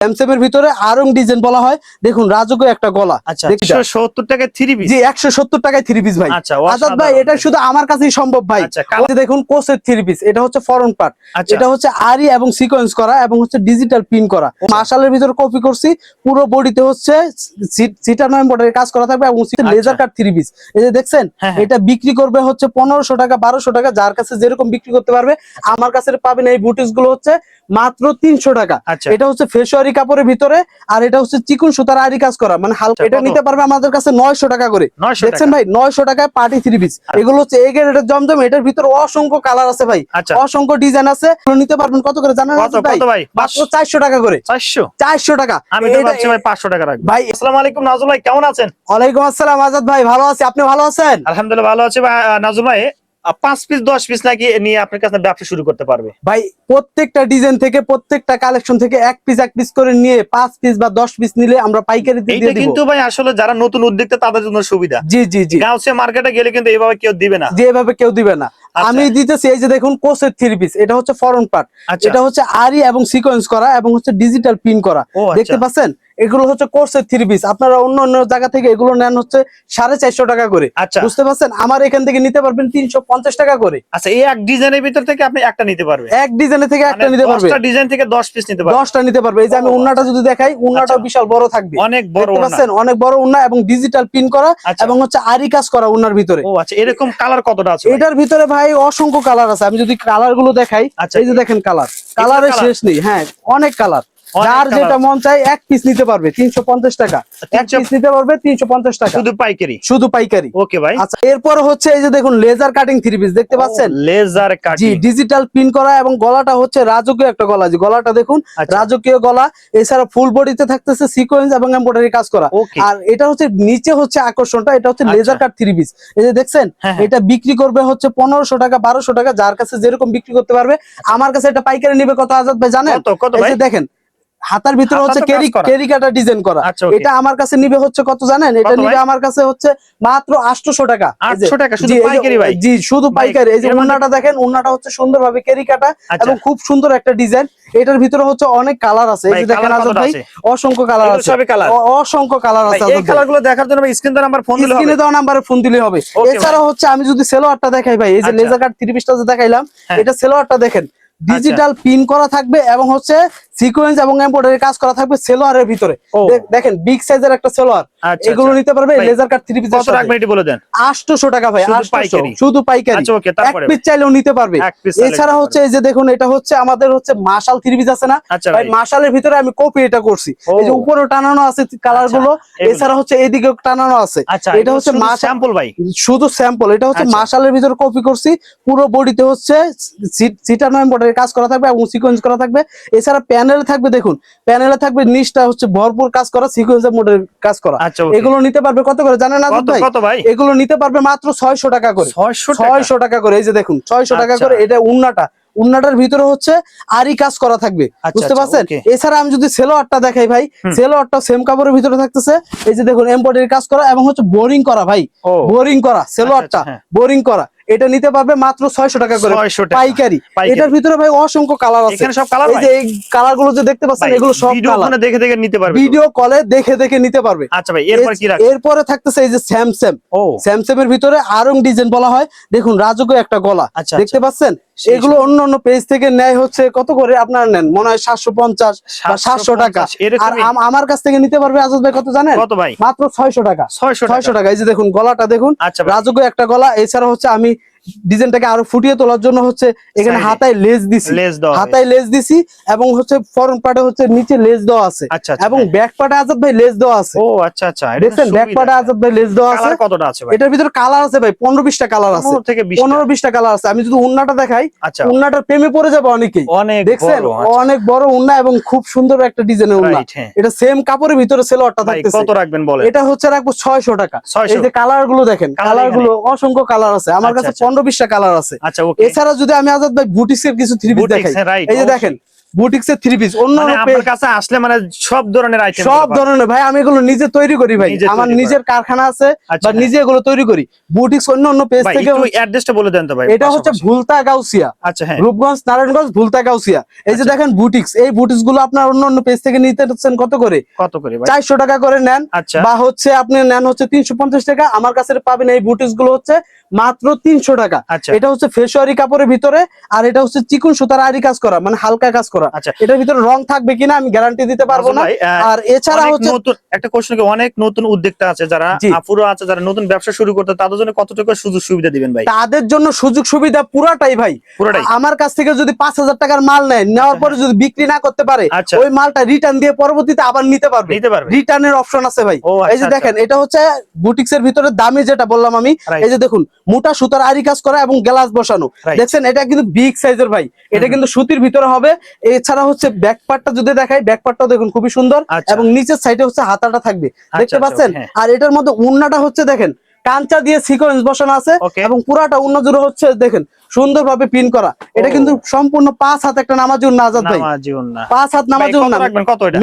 Samsung এর ভিতরে Aarong design বলা হয়। দেখুন রাজকীয় একটা গলা। আচ্ছা 170 টাকায় 3 পিস। জি 170 টাকায় 3 পিস ভাই। আচ্ছা আজাদ ভাই এটা শুধু আমার কাছেই সম্ভব ভাই। আচ্ছা দেখুন কোসের 3 পিস, এটা হচ্ছে ফরন পার্ট, এটা হচ্ছে আরি এবং সিকোয়েন্স করা এবং হচ্ছে ডিজিটাল পিন করা। মাশালের ভিতরে কপি করছি, পুরো বডিতে হচ্ছে সিটানো এমব্রয়ডারি কাজ করা থাকবে এবং লেজার কাট 3 পিস। এই যে দেখছেন এটা বিক্রি করবে হচ্ছে 1500 টাকা 1200 টাকা, যার কাছে যেরকম বিক্রি করতে পারবে। আমার কাছে পাবেন এই বুটিক্স গুলো হচ্ছে মাত্র 300 টাকা। এটা হচ্ছে ফেশওয়ারি কাপড়ের ভিতরে, আর এটা হচ্ছে চিকন সুতার আরি কাজ করা, মানে হালকা। এটা নিতে পারবে আমাদের কাছে 900 টাকা করে। দেখছেন ভাই 900 টাকায় পার্টি 3 পিস। এগুলো হচ্ছে এ গ্রেডের জমজম। এটার ভিতরে অসংখ্য কালার আছে ভাই, অসংখ্য ডিজাইন আছে। নিতে পারবেন কত করে জানেন ভাই? মাত্র 400 টাকা করে। 400 টাকা। আমি তো ভাবছি ভাই 500 টাকা রাখবো ভাই। আসসালামু আলাইকুম নাজুল ভাই, কেমন আছেন? ওয়ালাইকুম আসসালাম আজাদ ভাই, ভালো আছি, আপনি ভালো আছেন? আলহামদুলিল্লাহ ভালো আছি ভাই। নাজুল ভাই 5 পিস 10 পিস নাকি নিয়ে আপনার কাছে ব্যবসা শুরু করতে পারবে ভাই? প্রত্যেকটা ডিজাইন থেকে প্রত্যেকটা কালেকশন থেকে এক পিস করে নিয়ে 5 পিস বা 10 পিস নিলে আমরা পাইকারি দিয়ে দেব। কিন্তু ভাই আসলে যারা নতুন উদ্যোক্তা তাদের জন্য সুবিধা। জি জি জি। গাউসিয়া মার্কেটে গেলে কিন্তু এইভাবে কেউ দিবে না, যেভাবে কেউ দিবে না। আমি দিতেছি এই যে দেখুন কোসের 3 পিস, এটা হচ্ছে ফরন পার্ট, এটা হচ্ছে আরি এবং সিকোয়েন্স করা এবং হচ্ছে ডিজিটাল পিন করা। দেখতে পাচ্ছেন এগুলো হচ্ছে কোর্সের 3 পিস। আপনারা অন্য অন্য জায়গা থেকে এগুলো নেন হচ্ছে 450 টাকা করে। বুঝতে পারছেন? আমার এখান থেকে নিতে পারবেন 350 টাকা করে। আচ্ছা এই এক ডিজাইনের ভিতর থেকে আপনি একটা নিতে পারবেন, এক ডিজাইনের থেকে একটা নিতে পারবেন, 10টা ডিজাইন থেকে 10 পিস নিতে পারবেন, 10টা নিতে পারবে। এই যে আমি উন্নাটা যদি দেখাই, উন্নাটাও বিশাল বড় থাকবে, অনেক বড় দেখতে পাচ্ছেন? অনেক বড় উন্না এবং ডিজিটাল পিন করা এবং হচ্ছে আরি কাজ করা উন্নার ভিতরে। ও আচ্ছা, এরকম কালার কতটা আছে? এটার ভিতরে ভাই অসংখ্য কালার আছে। আমি যদি কালার গুলো দেখাই, এই যে দেখেন কালারের শেষ নেই। হ্যাঁ অনেক কালার, যার যেটা মন চাই এক পিস নিতে পারবে 350 টাকা। এক পিস নিতে পারবে 350 টাকা, শুধু পাইকারি। শুধু পাইকারি। ওকে ভাই। আচ্ছা এরপর হচ্ছে এই যে দেখুন লেজার কাটিং 3 পিস, দেখতে পাচ্ছেন? লেজার কাটিং, জি ডিজিটাল পিন করা এবং গলাটা হচ্ছে রাজকীয় একটা গলা। জি গলাটা দেখুন, রাজকীয় গলা। এছাড়া ফুল বডিতে থাকতেছে সিকোয়েন্স এবং এমব্রয়ডারি কাজ করা। আর এটা হচ্ছে নিচে হচ্ছে আকর্ষণটা, এটা হচ্ছে লেজার কাট 3 পিস। এই যে দেখছেন এটা বিক্রি করবে হচ্ছে 1500 টাকা 1200 টাকা, যার কাছে যেরকম বিক্রি করতে পারবে। আমার কাছে এটা পাইকারি নিবে কত আজাদ ভাই জানেন? এই যে দেখেন হাতার ভিতরে হচ্ছে কেরি কাটা ডিজাইন করা। এটা আমার কাছে নিবে হচ্ছে কত জানেন? এটা নিবে আমার কাছে হচ্ছে মাত্র 800 টাকা। 800 টাকা শুধু পাইকারি ভাই? জি শুধু পাইকারি। এই যে উন্নাটা দেখেন, উন্নাটা হচ্ছে সুন্দরভাবে কেরি কাটা এবং খুব সুন্দর একটা ডিজাইন। এটার ভিতরে হচ্ছে অনেক কালার আছে। এই যে দেখেন আজাদ ভাই অসংখ্য কালার আছে, অসংখ্য কালার আছে। এই কালারগুলো দেখার জন্য স্ক্রিন দেওয়া নাম্বার ফোন দিলে হবে, স্ক্রিনে দেওয়া নম্বরে ফোন দিলে হবে। এছাড়া হচ্ছে আমি যদি সেলোয়ারটা দেখাই ভাই, এই যে লেজার কাট 3 পিসটা যে দেখাইলাম, এটা সেলোয়ারটা দেখেন ডিজিটাল পিন করা থাকবে এবং হচ্ছে সিকোয়েন্স এবং এমব্রয়ডারি কাজ করা থাকবে সেলোয়ারের ভিতরে। দেখেন বিগ সাইজের একটা সেলোয়ার। এগুলো নিতে পারবে লেজার কাট 3 পিস। কত রাখবেন এটি বলে দেন? 800 টাকা ভাই, 800 শুধু পাইকারি। এক পিস চাইলেও নিতে পারবে। এছাড়া হচ্ছে এই যে দেখুন এটা হচ্ছে আমাদের হচ্ছে মাশাল 3 পিস আছে না ভাই? মাশালের ভিতরে আমি কপি এটা করছি। এই যে উপরেও টানানো আছে কালার গুলো, এছাড়া হচ্ছে এদিকেও টানানো আছে। এটা হচ্ছে স্যাম্পল ভাই, শুধু স্যাম্পল। এটা হচ্ছে মাশালের ভিতরে কপি করছি। পুরো বডিতে হচ্ছে সিটানো এমব্রয়ডারি কাজ করা থাকবে এবং সিকোয়েন্স করা থাকবে। এছাড়া প্যানেলে থাকবে, দেখুন প্যানেলে থাকবে নিচটা হচ্ছে ভরপুর কাজ করা, সিকোয়েন্স এমব্রয়ডারি কাজ করা। এগুলো নিতে পারবে কত করে জানেন আজাদ ভাই? এগুলো নিতে পারবে মাত্র 600 টাকা করে। 600 টাকা করে। এই যে দেখুন 600 টাকা করে। এটা উন্নাটার ভিতরে হচ্ছে আরি কাজ করা থাকবে, বুঝতে পারছেন? এছাড়া আমি যদি সেলোয়ারটা দেখাই ভাই, সেলোয়ারটা সেম কাপড়ের ভিতরে থাকতেছে। এই যে দেখুন এমব্রয়ডারি কাজ করা এবং হচ্ছে বোরিং করা ভাই, বোরিং করা সেলোয়ারটা, বোরিং করা। এটা নিতে পারবে মাত্র 600 টাকা করে পাইকারি। এটার ভিতরে ভাই অসংখ্য কালার আছে। এই যে এই কালার গুলো যে দেখতে পাচ্ছেন, এগুলো সব কালার দেখে দেখে নিতে পারবে, ভিডিও কলে দেখে দেখে নিতে পারবে। আচ্ছা ভাই এরপর কি রাখছেন? এরপরে থাকতেছে এই যে স্যামসাং এর ভিতরে আরং ডিজাইন বলা হয়। দেখুন রাজকীয় একটা গলা, দেখতে পাচ্ছেন? এগুলো অন্য অন্য পেজ থেকে নেয় হচ্ছে কত করে আপনারা নেন মনে হয় 750 বা 700 টাকা। আর আমার কাছ থেকে নিতে পারবে আজাদ ভাই কত জানেন? কত ভাই? মাত্র 600 টাকা। 600 টাকা। এই যে দেখুন গলাটা দেখুন, রাজকীয় একটা গলা। এছাড়া হচ্ছে আমি ডিজাইনটাকে আরো ফুটিয়ে তোলার জন্য হচ্ছে এখানে হাতায় লেস দিছি, হাতায় লেস দিছি এবং হচ্ছে ফ্রন্ট পার্টে হচ্ছে নিচে লেস দেওয়া আছে এবং ব্যাক পার্টে আজাদ ভাই লেস দেওয়া আছে। ও আচ্ছা আচ্ছা, দেখছেন ব্যাক পার্টে আজাদ ভাই লেস দেওয়া আছে। কতটা আছে ভাই? এটার ভিতরে কালার আছে ভাই 15-20টা কালার আছে, 15-20টা কালার আছে। আমি যদি উন্নাটা দেখাই, উন্নাটার প্রেমে পড়ে যাবে অনেকেই। দেখছেন অনেক বড় উন্না এবং খুব সুন্দর একটা ডিজাইনের উন্না। এটা সেম কাপড়ের ভিতরে সেলোয়ারটা থাকতেছে। কত রাখবেন বলেন? এটা হচ্ছে রাখবো 600 টাকা। এই যে কালার গুলো দেখেন, কালার গুলো অসংখ্য কালার আছে। আমার কাছে 15-20টা কালার আছে। এছাড়া যদি আমি আজাদ ভাই বুটিক্সের কিছু 3 পিস দেখাই, এই যে দেখেন বুটিক্স এর 3 পিস অন্য মানে আপনার কাছে আসলে মানে সব ধরনের আইটেম, সব ধরনের ভাই আমি এগুলো নিজে তৈরি করি ভাই, নিজে আমার তৈরি নিজের কারখানা আছে আচ্ছা, বা নিজে এগুলো তৈরি করি। বুটিক্স অন্য পেজ ভাই থেকে একটু অ্যাড্রেসটা বলে দেন তো ভাই। এটা হচ্ছে পাশাপাশি। ভুলতা গাউসিয়া, আচ্ছা হ্যাঁ, রূপগঞ্জ নারায়ণগঞ্জ ভুলতা গাউসিয়া। এই যে আচ্ছা। দেখেন বুটিক্স, এই বুটিক্স গুলো আপনার অন্য পেজ থেকে নিতে চাচ্ছেন কত করে? কত করে ভাই? 400 টাকা করে নেন, আচ্ছা বা হচ্ছে আপনি নেন হচ্ছে 350 টাকা। আমার কাছে পাবেন এই বুটিক্স গুলো হচ্ছে মাত্র 300 টাকা। আচ্ছা এটা হচ্ছে ফেসওয়ারি কাপড়ের ভিতরে, আর এটা হচ্ছে চিকন সুতার আরি কাজ করা, মানে হালকা কাজ করা। আচ্ছা। এটার ভিতরে রং থাকবে কিনা আমি গ্যারান্টি দিতে পারবো না। ভাই, আর এছাড়া অনেক হচ্ছে নতুন একটা কোশ্চেন, কি অনেক নতুন উদ্যোক্তা আছে যারা জি। আপুরো আছে যারা নতুন ব্যবসা শুরু করতে, তাদের জন্য কতটুকু সুযোগ সুবিধা দিবেন ভাই? তাদের জন্য সুযোগ সুবিধা পুরাটাই ভাই। পুরোটাই? আমার কাছ থেকে যদি 5000 টাকার মাল নেয়, নেওয়ার পরে যদি বিক্রি না করতে পারে, আচ্ছা। ওই মালটা রিটার্ন দিয়ে পরবর্তীতে আবার নিতে পারবে। রিটার্নের অপশন আছে ভাই। ও এই যে আচ্ছা, দেখেন, এটা হচ্ছে বুটিক্স এর ভিতরে দামি যেটা বললাম আমি। Right. এই যে দেখুন, মোটা সুতার আরি কাজ করা এবং গ্লাস বসানো। Right. দেখছেন, এটা কিন্তু বিগ সাইজের ভাই। এটা কিন্তু সুতির ভিতরে হবে। এছাড়া হচ্ছে ব্যাক পার্টটা যদি দেখাই, ব্যাক পার্টটাও দেখুন খুবই সুন্দর, আচ্ছা। এবং নিচের সাইডে হচ্ছে হাতাটা থাকবে, দেখতে আচ্ছা, পাচ্ছেন? হ্যাঁ। আর এটার মধ্যে উন্নাটা হচ্ছে দেখেন কাঞ্চা দিয়ে সিকোয়েন্স বসানো আছে, Okay. এবং পুরাটা উন্না জুড়ে হচ্ছে দেখেন সুন্দরভাবে পিন করা। এটা ও। কিন্তু সম্পূর্ণ 5 হাত একটা নামাজি উন্না আজাদ ভাই, নামাজি উন্না। 5 হাত নামাজি ভাই, কত উন্না। রাখবেন, কত এটা?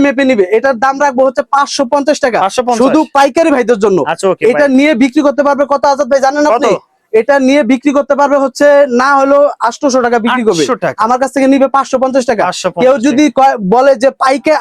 মেপে নিবে। এটার দাম রাখবো হচ্ছে 550 টাকা, 550? শুধু পাইকারি ভাইদের জন্য। আচ্ছা ওকে এটা ভাই। নিয়ে বিক্রি করতে পারবে কত আজাদ ভাই জানেন কত? আপনি? এটা নিয়ে বিক্রি করতে পারবে হচ্ছে না হলো 800 টাকা বিক্রি করবে। 800 টাকা? আমার কাছ থেকে নিবে 550 টাকা। 550 কেউ যদি বলে যে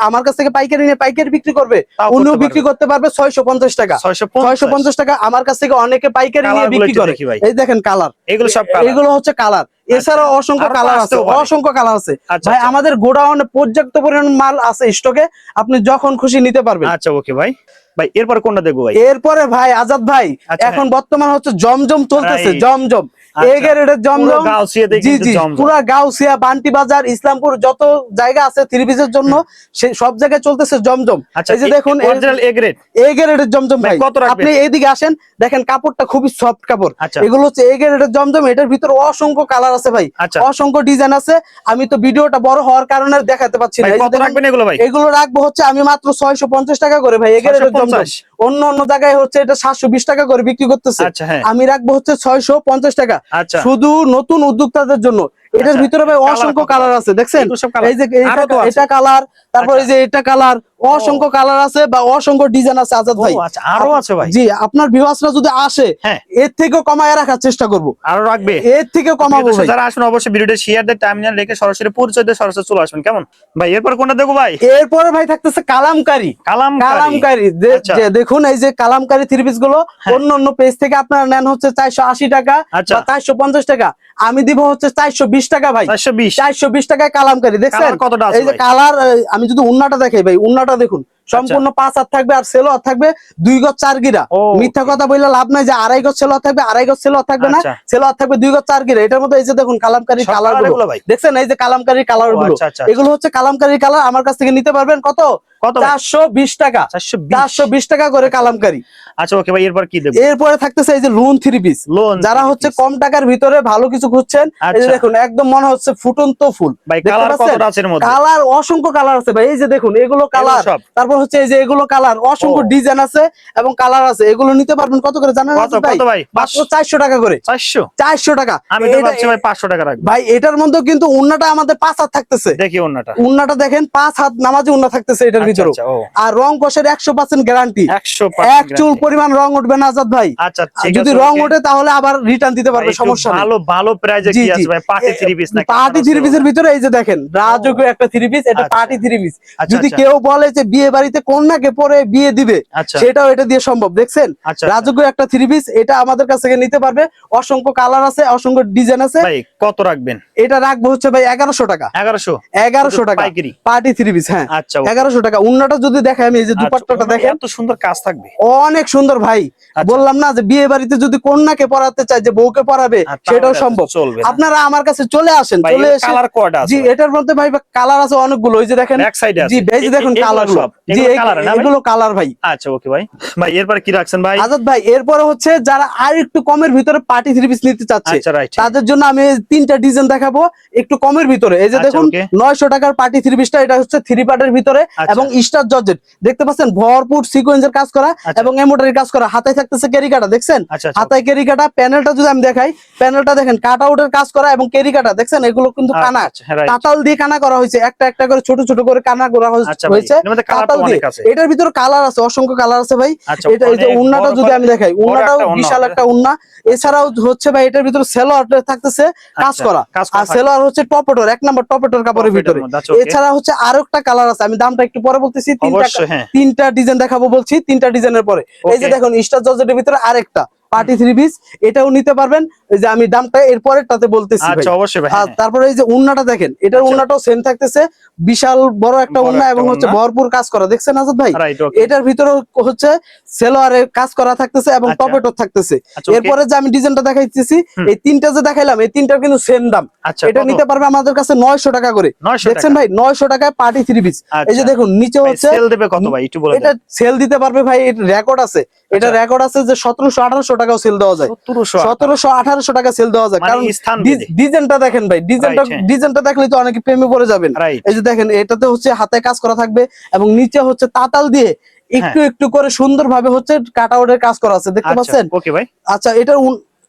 আমার কাছ থেকে পাইকারি নিয়ে পাইকারি বিক্রি করবে, তাও উনিও করতে বিক্রি করতে পারবে 650 টাকা। 650 টাকা আমার কাছ থেকে অনেকে পাইকারি নিয়ে কালারগুলো বিক্রি একটু করে। দেখি ভাই। এই দেখেন কালার, এগুলো সব কালার? এগুলো হচ্ছে কালার। এছাড়াও অসংখ্য আরো তো কালার আছে, আসতেও পারে। অসংখ্য কালার আছে আচ্ছা, ভাই। আচ্ছা। আমাদের গোডাউনে পর্যাপ্ত পরিমাণ মাল আছে স্টকে, আপনি যখন খুশি নিতে পারবেন। আচ্ছা ওকে ভাই। ভাই এরপর কোনটা দেখবো ভাই? এরপরে ভাই আজাদ ভাই, আচ্ছা, এখন বর্তমান হচ্ছে জমজম চলতেছে, Right. জমজম আচ্ছা। এ গ্রেডের জমজম। পুরো গাউসিয়াতে জি কিন্তু জি, জমজম। পুরা গাউসিয়া, বান্টি বাজার, ইসলামপুর যত জায়গা আছে থ্রি পিসের জন্য, সেই সব জায়গায় চলতেছে জমজম। আচ্ছা, এই যে দেখুন অরিজিনাল এ গ্রেড। এ গ্রেডের জমজম ভাই, ভাই। কত রাখবেন? আপনি এইদিকে আসেন, দেখেন কাপড়টা খুবই সফট কাপড়। আচ্ছা। এগুলো হচ্ছে এ গ্রেডের জমজম। এটার ভিতরে অসংখ্য কালার আছে ভাই, আচ্ছা। অসংখ্য ডিজাইন আছে। আমি তো ভিডিওটা বড় হওয়ার কারণে দেখাতে পাচ্ছি না। ভাই, এই যে কত দেখেন, রাখবেন এগুলো ভাই? এগুলো রাখবো হচ্ছে আমি মাত্র 650 টাকা করে ভাই, এ গ্রেডের জমজম। 650? অন্য জায়গায় হচ্ছে এটা 720 টাকা করে বিক্রি করতেছে। আচ্ছা, হ্যাঁ। আমি রাখবো হচ্ছে 650 টাকা, আচ্ছা। শুধু নতুন উদ্যোক্তাদের জন্য। এটার আচ্ছা, ভিতরে ভাই কালার অসংখ্য কত? কালার আছে, দেখছেন? এগুলো সব কালার? এই যে আরো তো আছে? এটা কালার, তারপর আচ্ছা। এই যে এটা কালার, অসংখ্য কালার আছে বা অসংখ্য ডিজাইন আছে আজাদ ভাই। ও আচ্ছা, আরো আছে ভাই? জি, আপনার ভিউয়ার্সরা যদি আসে, হ্যাঁ। এর থেকেও কমায় রাখার চেষ্টা করব, আরো রাখবে? এর থেকেও কমাবো ভাই। যারা আসবেন অবশ্যই ভিডিওটা শেয়ার দিয়ে টাইমলাইন রেখে সরাসরি পরিচয় দিয়ে সরাসরি চলে আসবেন, কেমন ভাই? এরপর কোনটা দেখবো ভাই? এরপরে ভাই থাকতেছে কালামকারী। কালামকারী। আচ্ছা। যে দেখুন, এই যে কালামকারী থ্রি পিস গুলো হ্যাঁ। অন্য পেজ থেকে আপনারা নেন হচ্ছে 480 টাকা আচ্ছা। বা 450 টাকা, আমি দিব হচ্ছে 420 টাকা ভাই। 420? 420 টাকায় কালামকারী, দেখছেন? কালার কতটা আছে এই যে ভাই? কালার, আমি যদি উন্নাটা দেখাই ভাই, উন্নাটা দেখুন সম্পূর্ণ 5 হাত থাকবে, আর সেলোয়ার থাকবে 2 গজ 4 গিরা। ও, মিথ্যা কথা বললে লাভ নাই যে 2.5 গজ সেলোয়ার থাকবে, 2.5 গজ সেলোয়ার থাকবে না, আচ্ছা। সেলোয়ার থাকবে 2 গজ 4 গিরা। এটার মধ্যে এই যে দেখুন কালামকারী সব কালার colour গুলো এগুলো ভাই? দেখছেন? এই যে কালামকারী কালার গুলো, আচ্ছা, আচ্ছা, এগুলো হচ্ছে কালামকারী কালার। আমার কাছ থেকে নিতে পারবেন কত? কত ভাই? 420 টাকা। 420? 420 টাকা করে কালামকারী। আচ্ছা ওকে ভাই, এরপর কি দেখবো? এরপরে থাকতেছে এই যে লোন থ্রি পিস। লোন যারা three হচ্ছে piece। কম টাকার ভিতরে ভালো কিছু খুঁজছেন, এই যে আচ্ছা। দেখুন একদম মনে হচ্ছে ফুটন্ত ফুল। ভাই, দেখতে কালার পাচ্ছেন? কতটা আছে এর মধ্যে? কালার অসংখ্য কালার আছে ভাই। এই যে দেখুন এগুলো কালার, সব? তারপর হচ্ছে এই যে এগুলো কালার, অসংখ্য ও। ডিজাইন আছে এবং কালার আছে। এগুলো নিতে পারবেন কত করে জানেন কত, ভাই? কত ভাই? মাত্র 400 টাকা করে। 400? 400 টাকা। আমি তো এটা- ভাবছি ভাই 500 টাকা রাখবো। ভাই এটার মধ্যে কিন্তু উন্নাটা আমাদের 5 হাত থাকতেছে। দেখি অন্যটা। উন্নাটা দেখেন 5 হাত নামাজি উন্না থাকতেছে এটার আচ্ছা, ভিতরে। আচ্ছা, ও। আর রং কষের 100% গ্যারান্টি। 100% এক চুল পরিমাণ রং উঠবে না আজাদ ভাই। আচ্ছা, আর ঠিক যদি আছে, রং okay। ওঠে তাহলে আবার রিটার্ন দিতে পারবে, ভাই, একটু সমস্যা নেই। ভালো ভালো প্রাইজে জি, কি জি। আছে ভাই? পার্টি থ্রি পিস নাকি? পার্টি থ্রি পিসের ভিতরে এই যে দেখেন রাজকীয় একটা থ্রি পিস, এটা আচ্ছা। Party three piece. আচ্ছা, যদি আচ্ছা। কেউ বলে যে বিয়ে বাড়িতে কন্যাকে পরে বিয়ে দিবে, আচ্ছা। সেটাও এটা দিয়ে সম্ভব, দেখছেন? আচ্ছা, রাজকীয় একটা থ্রি পিস, এটা আমাদের কাছ থেকে নিতে পারবে। অসংখ্য কালার আছে, অসংখ্য ডিজাইন আছে। ভাই কত রাখবেন? এটা রাখবো হচ্ছে ভাই 1100 টাকা। 1100? 1100 টাকা পাইকারি? পার্টি থ্রি পিস, হ্যাঁ। আচ্ছা, okay। 1100 টাকা। উন্নাটা যদি দেখে আমি, এই যে আচ্ছা, দুপাট্টাটা ওনার দেখেন, এত সুন্দর কাজ থাকবে? অনেক সুন্দর ভাই। আচ্ছা। বললাম না যে বিয়ে বাড়িতে যদি কন্যাকে পড়াতে চায়, যে বউকে পড়াবে, আর তাহলে সেটাও তো সম্ভব। চলবে না। আপনারা আমার কাছে চলে আসেন, ভাই, চলে এর এসে কালার কয়টা আছে জি, ভাই? এটার মধ্যে ভাই কালার আছে অনেকগুলো। ওই যে দেখেন, ব্যাক সাইডে আছে? জি, এই যে দেখুন এগুলো কালার গুলো, সব? জি কালার না ভাই? এগুলো কালার ভাই। আচ্ছা ওকে ভাই। ভাই এরপরে কি রাখছেন ভাই? আজাদ ভাই এরপরে হচ্ছে যারা আর একটু কমের ভিতরে পার্টি থ্রি পিস নিতে চাচ্ছে আচ্ছা রাইট। তাদের জন্য আমি 3টা ডিজাইন দেখাবো একটু কমের ভিতরে। এই যে আচ্ছা, দেখুন okay। 900 টাকার পার্টি থ্রি পিসটা, এটা হচ্ছে 3 পার্টের ভিতরে আচ্ছা। এবং স্টার জর্জেট দেখতে পাচ্ছেন, ভরপুর সিকোয়েন্সের কাজ করা আচ্ছা। এবং এমব্রয়ডারি কাজ করা। হাতায় থাকতেছে কেরিকাটা, দেখছেন আচ্ছা আচ্ছা, হাতায় কেরিকাটা। প্যানেলটা যদি আমি দেখাই, প্যানেলটা দেখেন কাট আউটের কাজ করা এবং কেরিকাটা দেখছেন, এগুলো কিন্তু কানা আচ্ছা, right। তাতাল দিয়ে কানা করা হয়েছে, একটা একটা করে ছোট ছোট করে কানা করা আচ্ছা ভাই, হয়েছে এর মধ্যে কালার তো তাতাল দিয়ে। অনেক আছে। এটার ভিতরে কালার আছে, অসংখ্য কালার আছে ভাই। আচ্ছা, এটা এই যে অনেক উন্নাটা বড় যদি করে আমি দেখাই, বড় উন্নাটাও একটা ওড়না বিশাল হবে। একটা উন্না। এছাড়াও হচ্ছে ভাই এটার ভিতরে সেলোয়ার থাকতেছে কাজ আচ্ছা, করা, কাজ করা আর থাকবে। সেলোয়ার হচ্ছে টপেটর, 1 নম্বর টপেটর কাপড়ের টপেটের ভিতরে। মধ্যে, আচ্ছা, okay। এছাড়া হচ্ছে আরো একটা কালার আছে, আমি দামটা একটু পরে বলতেছি। অবশ্যই, হ্যাঁ। 3টা ডিজাইন দেখাবো বলছি, 3টা ডিজাইনের পরে। এই যে Okay। দেখুন স্টার জর্জেটের ভিতরে আরেকটা পার্টি থ্রি পিস, এটাও নিতে পারবেন। এই যে আমি দামটা এরপরেরটাতে বলতেছি ভাই। আচ্ছা অবশ্যই ভাই, আর হ্যাঁ। তারপরে এই যে উন্নাটা দেখেন, এটার আচ্ছা। উন্নাটাও সেম থাকতেছে, বিশাল বড় একটা বড় উন্না একটা এবং হচ্ছে ওড়না। ভরপুর কাজ করা, দেখছেন আজাদ ভাই। রাইট, ওকে। এটার ভিতরে হচ্ছে সেলোয়ারের কাজ করা থাকতেছে এবং আচ্ছা। টপেটর থাকতেছে। আচ্ছা, okay। এরপরে যে আমি ডিজাইনটা দেখাইতেছি, হুম। এই 3টা যে দেখাইলাম, এই 3টার কিন্তু সেম দাম। আচ্ছা, এটা কত? নিতে পারবে আমাদের কাছে 900 টাকা করে। 900 দেখছেন টাকা? ভাই 900 টাকায় পার্টি থ্রি পিস। এই যে আচ্ছা। দেখুন নিচে ভাই হচ্ছে সেল দেবে কত ভাই একটু বলে এটা দেন। সেল দিতে পারবে ভাই, এর রেকর্ড আছে। এটা আচ্ছা। রেকর্ড আছে যে 1700-1800 টাকাও সেল দেওয়া যায়। 1700 1700-1800 টাকা সেল দেওয়া যায়, মানে কারণ স্থান ভেদে। ডিজাইনটা দেখেন ভাই, ডিজাইনটা Right, হ্যাঁ। ডিজাইনটা দেখলে তো অনেকে প্রেমে পড়ে যাবেন। Right। এই যে দেখেন এটাতে হচ্ছে হাতে কাজ করা থাকবে এবং নিচে হচ্ছে তাতাল দিয়ে একটু একটু করে সুন্দরভাবে হচ্ছে কাট আউটের কাজ করা আছে, দেখতে আচ্ছা পাচ্ছেন। ওকে ভাই। আচ্ছা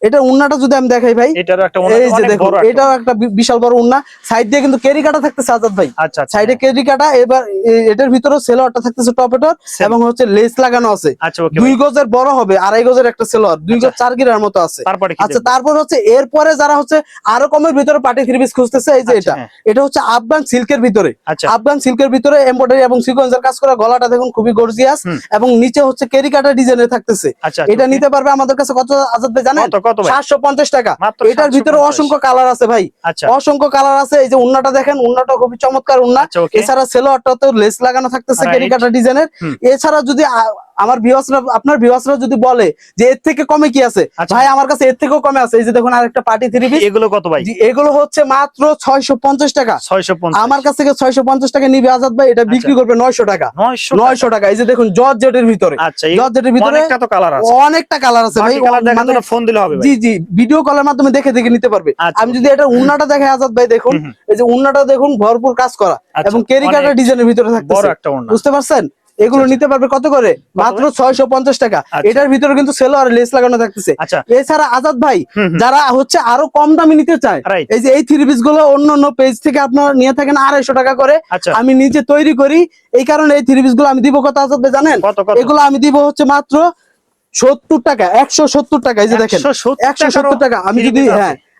এটার উন্নাটা যদি আমি দেখাই ভাই, এটারও একটা এই যে অনেক দেখুন বড় একটা। এটাও একটা বিশাল বড় উন্না। সাইড দিয়ে কিন্তু কেরি কাটা থাকতেছে আজাদ ভাই, আচ্ছা আচ্ছা, সাইডে কেরি কাটা। এবার এটার ভিতরে সেলোয়ারটা থাকতেছে টপেটর Same। এবং হচ্ছে লেস লাগানো আছে। আচ্ছা ওকে 2 ভাই। গজের বড় হবে, 2.5 গজের একটা সেলোয়ার, 2 গজ 4 গিরার মতো আছে। তারপরে কি আচ্ছা দেখবো? তারপর হচ্ছে এরপরে যারা হচ্ছে আরো কমের ভিতরে পার্টি থ্রি পিস খুঁজতেছে, এই যে আচ্ছা, এটা হ্যাঁ। এটা হচ্ছে আফগান সিল্কের ভিতরে। আচ্ছা। আফগান সিল্কের ভিতরে এমব্রয়ডারি এবং সিকোয়েন্সের কাজ করা, গলাটা দেখুন খুবই গর্জিয়াস হুম। এবং নিচে হচ্ছে কেরি কাটা ডিজাইনের থাকতেছে। আচ্ছা, এটা okay। নিতে পারবে আমাদের কাছে কত আজাদ ভাই জানেন? কত ভাই? 750 টাকা। মাত্র এটার ভিতরে 750। অসংখ্য কালার আছে ভাই, আচ্ছা অসংখ্য কালার আছে। এই যে উন্নাটা দেখেন, উন্নাটা খুবই চমৎকার উন্না। আচ্ছা, okay। এছাড়া সেলোয়ারটাতে লেস লাগানো থাকতেছে Right। কেরি কাটা ডিজাইনের। হুম। এছাড়া যদি আমার ভিউয়ার্সরা, আপনার ভিউয়ার্সরা যদি বলে যে এর থেকে কমে কি আছে, আচ্ছা। ভাই আমার কাছে এর থেকেও কমে আছে। এই যে দেখুন আরেকটা পার্টি থ্রি পিস, এগুলো কত ভাই? এগুলো হচ্ছে মাত্র 650 টাকা। 650। আমার কাছ থেকে 650 টাকা নিবে আজাদ ভাই, এটা বিক্রি করবে 900 টাকা। 900 টাকা। এই যে দেখুন জর্জেটের ভিতরে, আচ্ছা, জর্জেটের ভিতরে অনেকটা তো কালার আছে। অনেকটা কালার আছে ভাই, বাকি কালার দেখার জন্য ফোন দিলে হবে ভাই। জি জি ভিডিও কলের মাধ্যমে দেখে দেখে নিতে পারবে। আচ্ছা, আমি যদি এটা উন্নাটা দেখাই আজাদ ভাই, দেখুন হুম, এই যে উন্নাটা দেখুন ভরপুর কাজ করা আচ্ছা, এবং কেরি কাটা অনেক ডিজাইনের ভিতরে বড় থাকতেছে, একটা ওড়না। বুঝতে পারছেন। এগুলো আচ্ছা, নিতে পারবে কত করে? মাত্র ভাই? 650 টাকা। আচ্ছা। এটার ভিতরে কিন্তু সেলোয়ার লেস লাগানো থাকতেছে। আচ্ছা। এছাড়া আজাদ ভাই হুম, হুম। যারা হচ্ছে আরো কম দামে নিতে চায়, Right। এই যে এই থ্রি পিস গুলো অন্য অন্য পেজ থেকে আপনারা নিয়ে থাকেন 250 টাকা করে, আচ্ছা। আমি নিজে তৈরি করি। এই কারণে এই থ্রি পিস গুলো আমি দিব কত আজাদ ভাই জানেন? কত? এগুলো আমি দিব হচ্ছে মাত্র 70 টাকা, 170 টাকা। এই যে দেখেন 170 টাকা। আমি যদি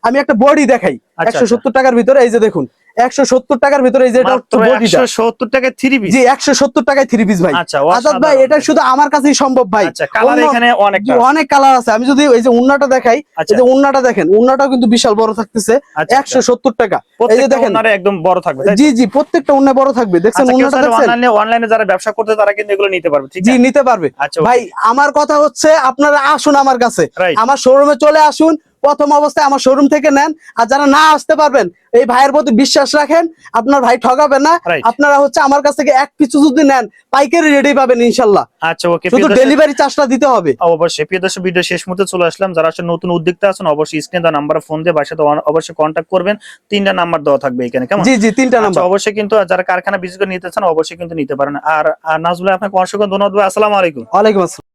আমি একটা বডি দেখাই, আচ্ছা, 170 টাকার ভিতরে। এই যে দেখুন 170 টাকার ভিতরে, এই যে এটা হচ্ছে বডিটা। 170 টাকায় 3 পিস। জি 170 টাকায় থ্রি পিস ভাই। আচ্ছা, আজাদ ভাই অসাধারণ। এটা শুধু আমার কাছেই সম্ভব ভাই। আচ্ছা, কালার অন্য- এখানে অনেকটা জি, আছে। অনেক কালার আছে। আমি যদি এই যে উন্নাটা দেখাই, আচ্ছা। এই যে উন্নাটা দেখেন, উন্নাটাও কিন্তু বিশাল বড় থাকতেছে, আচ্ছা, 170 টাকা। এই যে প্রত্যেকটা দেখেন, ওনারে একদম বড় থাকবে তাই তো? জি জি প্রত্যেকটা উন্না বড় থাকবে, দেখছেন আচ্ছা, কেউ উন্নাটা চাইলে দেখছেন। অনলাইনে যারা ব্যবসা করতে তারা কিন্তু এগুলো নিতে পারবে, ঠিক জি আছে? নিতে পারবে। আচ্ছা, okay। ভাই আমার কথা হচ্ছে আপনারা আসুন আমার কাছে, Right। আমার শোরুমে চলে আসুন। প্রথম অবস্থায় আমার শোরুম থেকে নেন, আর যারা না আসতে পারবেন এই ভাইয়ের প্রতি বিশ্বাস রাখেন, আপনার ভাই ঠকাবে না। Right। আপনারা হচ্ছে আমার কাছ থেকে এক পিছু যদি নেন পাইকারি রেডি পাবেন ইনশাল্লাহ। আচ্ছা ওকে, শুধু ডেলিভারি চার্জটা দিতে হবে। অবশ্যই। প্রিয় দর্শক, ভিডিও শেষ মুহূর্তে চলে আসলাম। যারা আসলে নতুন উদ্যোক্তা আছেন অবশ্যই স্ক্রিনে দেওয়া নাম্বারে ফোন দিয়ে বাসাতে অবশ্যই কন্ট্যাক্ট করবেন। 3টা নাম্বার দেওয়া থাকবে এখানে, কেমন? জি জি 3টা আচ্ছা, নাম্বার। অবশ্যই কিন্তু যারা কারখানা বিজনেস নিতে চান অবশ্যই কিন্তু নিতে পারেন। আর নাজমুল আপনাকে অসংখ্য ধন্যবাদ। আসসালামু আলাইকুম। ওয়ালাইকুম আসসালাম।